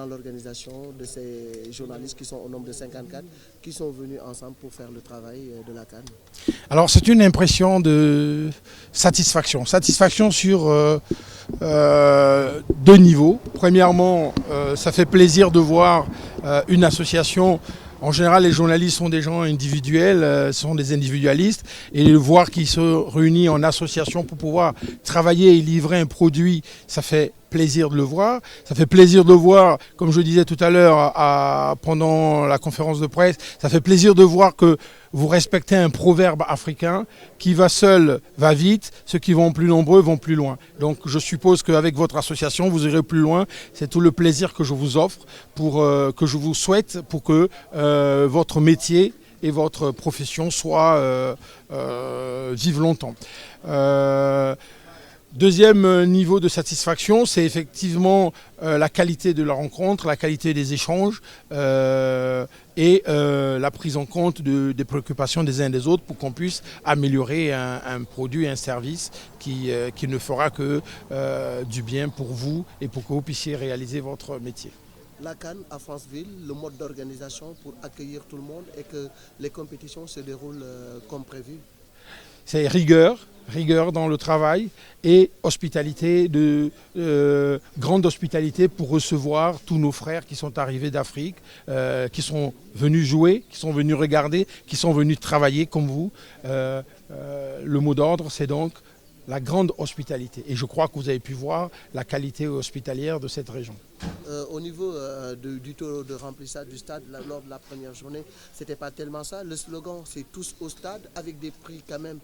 dans l'organisation de ces journalistes qui sont au nombre de 54, qui sont venus ensemble pour faire le travail de la CAN? Alors c'est une impression de satisfaction. Satisfaction sur deux niveaux. Premièrement, ça fait plaisir de voir une association. En général, les journalistes sont des gens individuels, sont des individualistes, et de voir qu'ils se réunissent en association pour pouvoir travailler et livrer un produit, ça fait plaisir de le voir. Ça fait plaisir de voir, comme je disais tout à l'heure pendant la conférence de presse, ça fait plaisir de voir que vous respectez un proverbe africain qui va seul, va vite, ceux qui vont plus nombreux vont plus loin. Donc je suppose qu'avec votre association, vous irez plus loin. C'est tout le plaisir que je vous offre, que je vous souhaite pour que votre métier et votre profession vivent longtemps. Deuxième niveau de satisfaction, c'est effectivement la qualité de la rencontre, la qualité des échanges et la prise en compte des préoccupations des uns et des autres pour qu'on puisse améliorer un produit, un service qui ne fera que du bien pour vous et pour que vous puissiez réaliser votre métier. La CAN à Franceville, le mode d'organisation pour accueillir tout le monde et que les compétitions se déroulent comme prévu? C'est rigueur dans le travail et hospitalité, grande hospitalité pour recevoir tous nos frères qui sont arrivés d'Afrique, qui sont venus jouer, qui sont venus regarder, qui sont venus travailler comme vous. Le mot d'ordre, c'est donc la grande hospitalité. Et je crois que vous avez pu voir la qualité hospitalière de cette région. Au niveau du taux de remplissage du stade, lors de la première journée, c'était pas tellement ça. Le slogan, c'est tous au stade, avec des prix quand même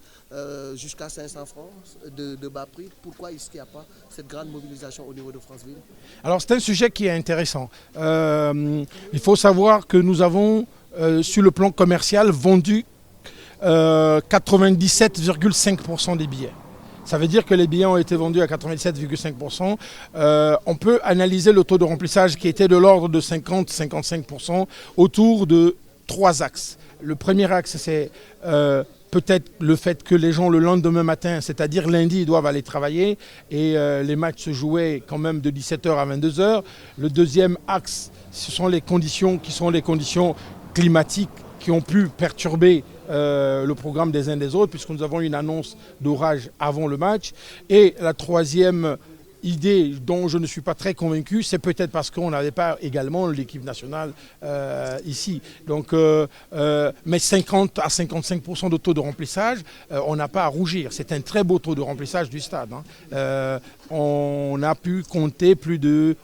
jusqu'à 500 francs de bas prix. Pourquoi est-ce qu'il n'y a pas cette grande mobilisation au niveau de Franceville? Alors c'est un sujet qui est intéressant. Il faut savoir que nous avons, sur le plan commercial, vendu 97,5% des billets. Ça veut dire que les billets ont été vendus à 97,5%. On peut analyser le taux de remplissage qui était de l'ordre de 50-55% autour de 3 axes. Le premier axe, c'est peut-être le fait que les gens le lendemain matin, c'est-à-dire lundi, ils doivent aller travailler et les matchs se jouaient quand même de 17h à 22h. Le deuxième axe, ce sont les conditions qui sont les conditions climatiques qui ont pu perturber le programme des uns des autres, puisque nous avons une annonce d'orage avant le match. Et la troisième idée dont je ne suis pas très convaincu, c'est peut-être parce qu'on n'avait pas également l'équipe nationale ici. Donc, mais 50 à 55% de taux de remplissage, on n'a pas à rougir. C'est un très beau taux de remplissage du stade. On a pu compter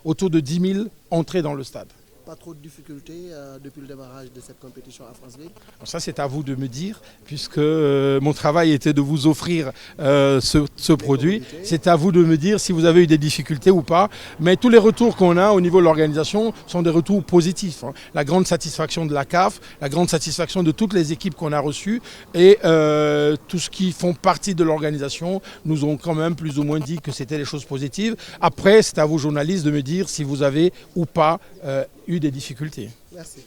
autour de 10 000 entrées dans le stade. Pas trop de difficultés depuis le démarrage de cette compétition à Franceville? Ça, c'est à vous de me dire, puisque mon travail était de vous offrir ce produit. C'est à vous de me dire si vous avez eu des difficultés ou pas. Mais tous les retours qu'on a au niveau de l'organisation sont des retours positifs. La grande satisfaction de la CAF, la grande satisfaction de toutes les équipes qu'on a reçues et tous ceux qui font partie de l'organisation nous ont quand même plus ou moins dit que c'était des choses positives. Après, c'est à vous journalistes de me dire si vous avez ou pas eu des difficultés. Merci.